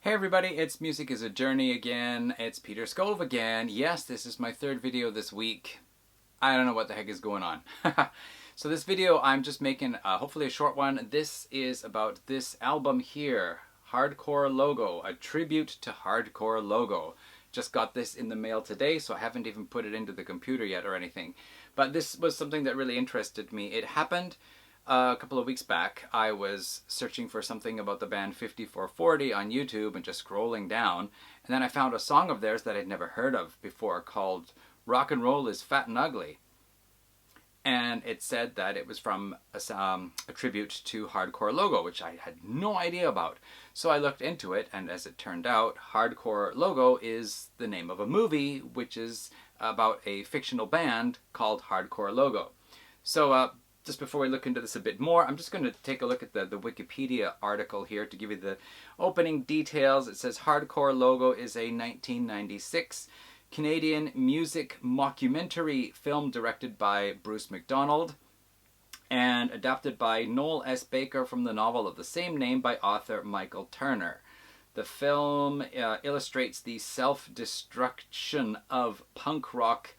Hey everybody, it's Music is a Journey again. It's Peter Skov again. Yes, this is my third video this week. I don't know what the heck is going on. So this video I'm just making hopefully a short one. This is about this album here, Hardcore Logo, a tribute to Hardcore Logo. Just got this in the mail today, so I haven't even put it into the computer yet or anything. But this was something that really interested me. It happened a couple of weeks back. I was searching for something about the band 5440 on YouTube and just scrolling down, and then I found a song of theirs that I'd never heard of before called Rock and Roll is Fat and Ugly. And it said that it was from a tribute to Hardcore Logo, which I had no idea about. So I looked into it, and as it turned out, Hardcore Logo is the name of a movie, which is about a fictional band called Hardcore Logo. So just before we look into this a bit more, I'm just going to take a look at the Wikipedia article here to give you the opening details. It says Hardcore Logo is a 1996 Canadian music mockumentary film directed by Bruce McDonald and adapted by Noel S. Baker from the novel of the same name by author Michael Turner. The film illustrates the self-destruction of punk rock,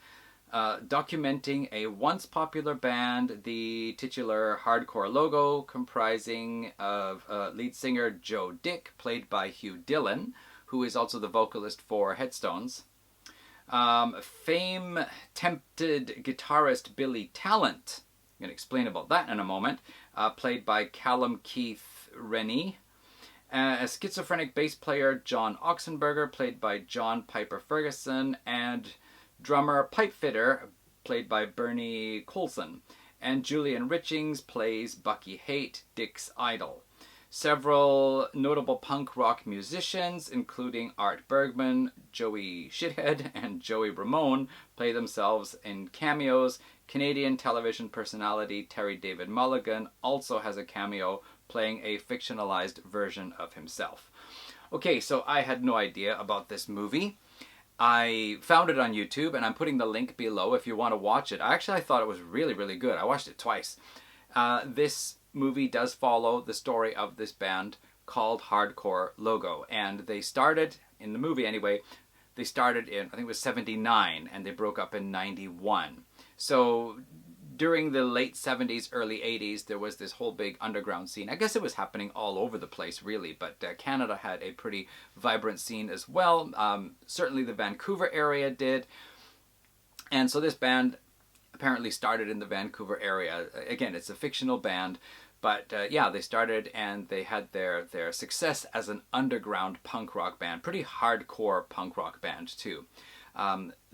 documenting a once popular band, the titular Hardcore Logo, comprising of lead singer Joe Dick, played by Hugh Dillon, who is also the vocalist for Headstones. Fame-tempted guitarist Billy Talent, I'm going to explain about that in a moment, played by Callum Keith Rennie. A schizophrenic bass player John Oxenberger, played by John Piper Ferguson, and drummer pipe fitter, played by Bernie Colson. And Julian Richings plays Bucky Haight, Dick's idol. Several notable punk rock musicians, including Art Bergman, Joey Shithead, and Joey Ramone, play themselves in cameos. Canadian television personality Terry David Mulligan also has a cameo, playing a fictionalized version of himself. Okay, so I had no idea about this movie. I found it on YouTube, and I'm putting the link below if you want to watch it. I thought it was really, really good. I watched it twice. This movie does follow the story of this band called Hardcore Logo, and they started, in the movie anyway, they started in, I think it was 79, and they broke up in 91. So during the late 70s, early 80s, there was this whole big underground scene. I guess it was happening all over the place, really, but Canada had a pretty vibrant scene as well. Certainly the Vancouver area did. And so this band apparently started in the Vancouver area. Again, it's a fictional band, but yeah, they started and they had their success as an underground punk rock band. Pretty hardcore punk rock band, too.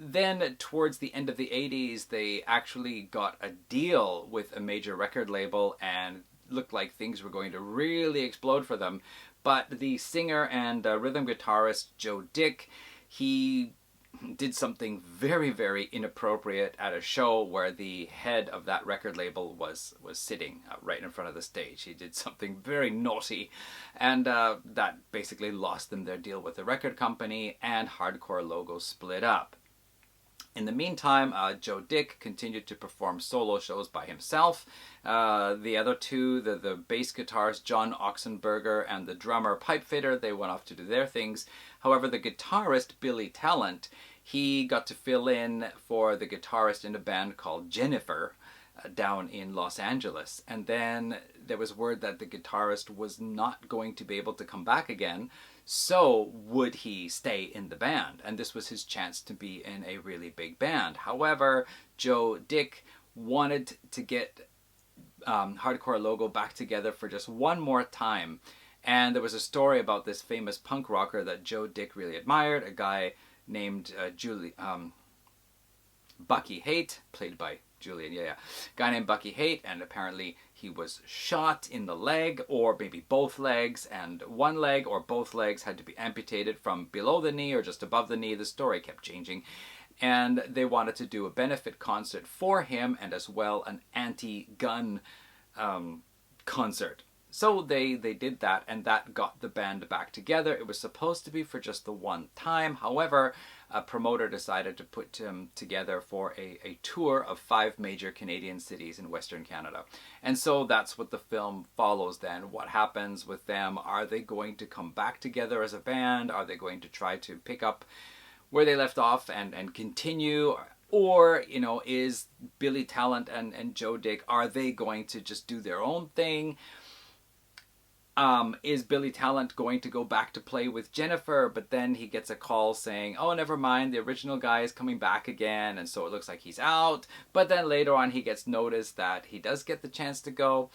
Then, towards the end of the 80s, they actually got a deal with a major record label and looked like things were going to really explode for them. But the singer and rhythm guitarist Joe Dick, he did something very, very inappropriate at a show where the head of that record label was sitting right in front of the stage. He did something very naughty, and that basically lost them their deal with the record company, and Hardcore Logo split up. In the meantime, Joe Dick continued to perform solo shows by himself. The other two, the bass guitarist John Oxenberger and the drummer pipe fitter, they went off to do their things. However, the guitarist Billy Talent, he got to fill in for the guitarist in a band called Jennifer down in Los Angeles. And then there was word that the guitarist was not going to be able to come back again. So would he stay in the band? And this was his chance to be in a really big band. However, Joe Dick wanted to get Hardcore Logo back together for just one more time. And there was a story about this famous punk rocker that Joe Dick really admired, a guy named Bucky Haight, played by Julian, guy named Bucky Haight, and apparently he was shot in the leg, or maybe both legs, and one leg or both legs had to be amputated from below the knee or just above the knee. The story kept changing. And they wanted to do a benefit concert for him, and as well an anti-gun concert. so they did that, and that got the band back together. It was supposed to be for just the one time. However, a promoter decided to put them together for a tour of 5 major Canadian cities in Western Canada. And so that's what the film follows then. What happens with them? Are they going to come back together as a band? Are they going to try to pick up where they left off and continue? Or, you know, is Billy Talent and Joe Dick, are they going to just do their own thing? Is Billy Talent going to go back to play with Jennifer, but then he gets a call saying, oh, never mind, the original guy is coming back again, and so it looks like he's out. But then later on he gets noticed that he does get the chance to go.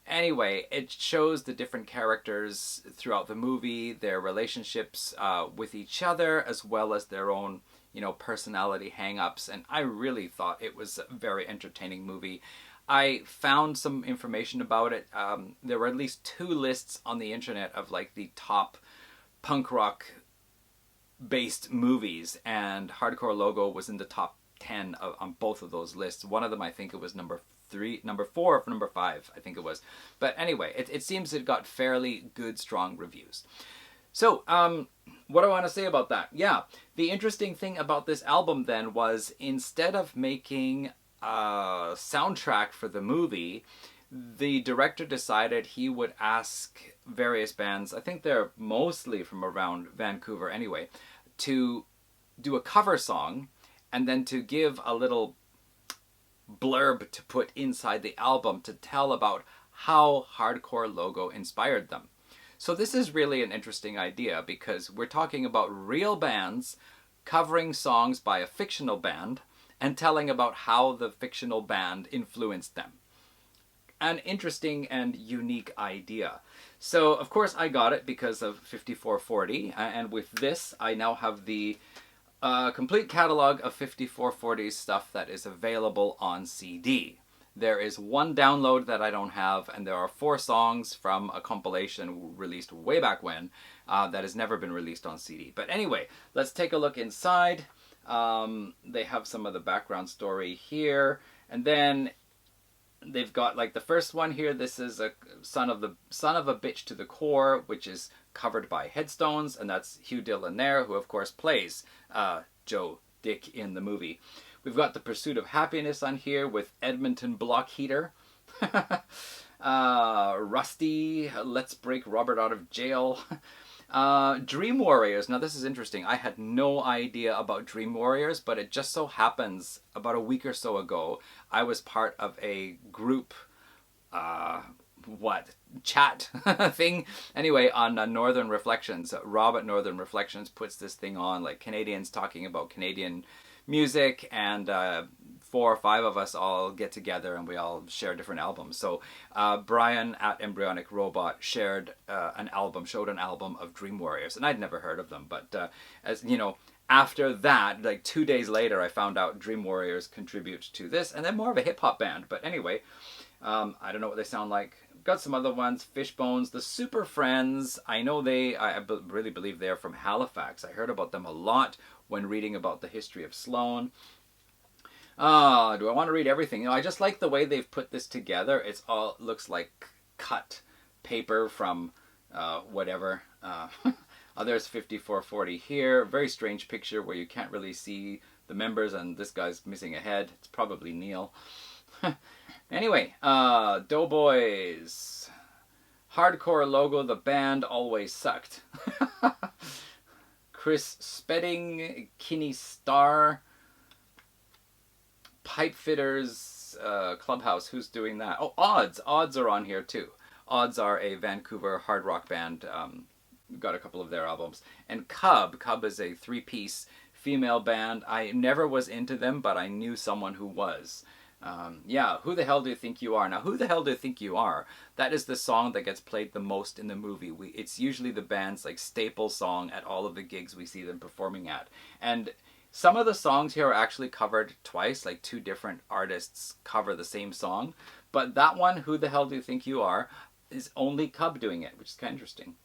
Anyway, it shows the different characters throughout the movie, their relationships with each other, as well as their own, you know, personality hang-ups, and I really thought it was a very entertaining movie. I found some information about it. There were at least 2 lists on the internet of like the top punk rock based movies, and Hardcore Logo was in the top 10 on both of those lists. One of them, I think it was number 4 or number 5, I think it was. But anyway, it seems it got fairly good, strong reviews. So, what do I want to say about that? Yeah, the interesting thing about this album then was, instead of making a soundtrack for the movie, the director decided he would ask various bands, I think they're mostly from around Vancouver anyway, to do a cover song and then to give a little blurb to put inside the album to tell about how Hardcore Logo inspired them. So this is really an interesting idea, because we're talking about real bands covering songs by a fictional band and telling about how the fictional band influenced them. An interesting and unique idea. So, of course, I got it because of 5440, and with this, I now have the complete catalog of 5440's stuff that is available on CD. There is 1 download that I don't have, and there are 4 songs from a compilation released way back when that has never been released on CD. But anyway, let's take a look inside. They have some of the background story here, and then they've got like the first one here. This is a son of a bitch to the core, which is covered by Headstones, and that's Hugh Dillon there, who of course plays Joe Dick in the movie. We've got The Pursuit of Happiness on here with Edmonton Block Heater. Rusty, Let's Break Robert Out of Jail. Dream Warriors. Now this is interesting. I had no idea about Dream Warriors, but it just so happens about a week or so ago, I was part of a group, chat thing. Anyway, on Northern Reflections. Rob at Northern Reflections puts this thing on, like Canadians talking about Canadian music, and 4 or 5 of us all get together and we all share different albums. So Brian at Embryonic Robot showed an album of Dream Warriors, and I'd never heard of them, but as you know, after that, like 2 days later, I found out Dream Warriors contribute to this, and they're more of a hip-hop band. But anyway, I don't know what they sound like. Got some other ones, Fishbones, the Super Friends. I know I really believe they're from Halifax. I heard about them a lot when reading about the history of Sloan. Do I want to read everything? You know, I just like the way they've put this together. It's all looks like cut paper from whatever. There's 5440 here. Very strange picture where you can't really see the members, and this guy's missing a head. It's probably Neil. Anyway, Doughboys. Hardcore Logo, the band always sucked. Chris Spedding, Kinney Starr, Pipefitters, Clubhouse. Who's doing that? Oh, Odds. Odds are on here too. Odds are a Vancouver hard rock band. Got a couple of their albums. And Cub. Cub is a 3-piece female band. I never was into them, but I knew someone who was. Yeah, Who the Hell Do You Think You Are? Now, Who the Hell Do You Think You Are? That is the song that gets played the most in the movie. It's usually the band's like staple song at all of the gigs we see them performing at. And some of the songs here are actually covered twice, like 2 different artists cover the same song. But that one, Who the Hell Do You Think You Are, is only Cub doing it, which is kind of interesting.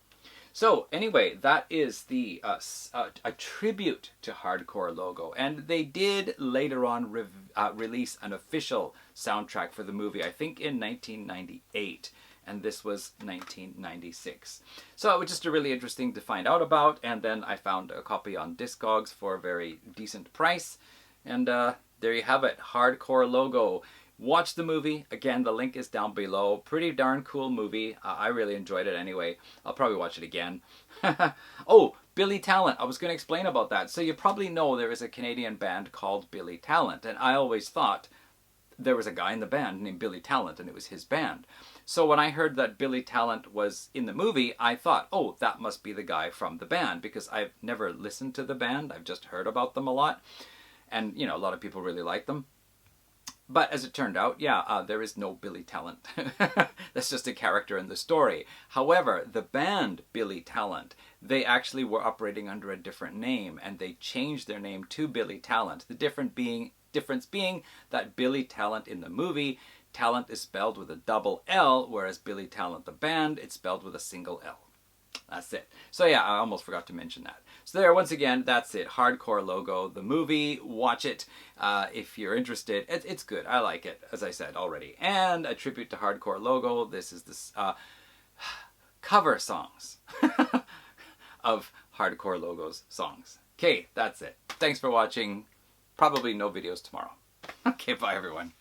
So anyway, that is the a tribute to Hardcore Logo, and they did later on release an official soundtrack for the movie, I think in 1998, and this was 1996. So it was just really interesting to find out about, and then I found a copy on Discogs for a very decent price, and there you have it, Hardcore Logo. Watch the movie. Again, the link is down below. Pretty darn cool movie. I really enjoyed it anyway. I'll probably watch it again. Oh, Billy Talent. I was going to explain about that. So you probably know there is a Canadian band called Billy Talent, and I always thought there was a guy in the band named Billy Talent, and it was his band. So when I heard that Billy Talent was in the movie, I thought, oh, that must be the guy from the band, because I've never listened to the band. I've just heard about them a lot, and, you know, a lot of people really like them. But as it turned out, yeah, there is no Billy Talent. That's just a character in the story. However, the band Billy Talent, they actually were operating under a different name, and they changed their name to Billy Talent. The difference being that Billy Talent in the movie, Talent is spelled with a double L, whereas Billy Talent the band, it's spelled with a single L. That's it. So yeah, I almost forgot to mention that. So there, once again, that's it. Hardcore Logo, the movie. Watch it if you're interested. It's good. I like it, as I said already. And a tribute to Hardcore Logo. This is the cover songs of Hardcore Logo's songs. Okay, that's it. Thanks for watching. Probably no videos tomorrow. Okay, bye everyone.